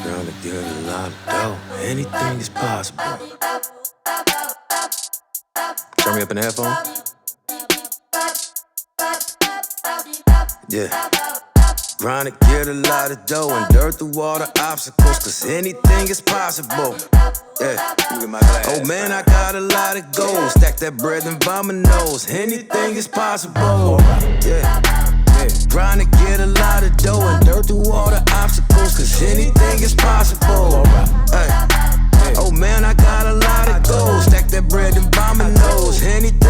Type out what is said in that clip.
Gonna get a lot of dough. Anything is possible. Turn me up in the headphone. Yeah. Trying to get a lot of dough and dirt through all the obstacles, cause anything is possible. Yeah. Oh man, I got a lot of goals. Stack that bread and by my nose. Anything is possible. Yeah. Trying to get a lot of dough and dirt through all the obstacles, cause anything is possible. Hey. Oh man, I got a lot of goals. Stack that bread and by my nose. Anything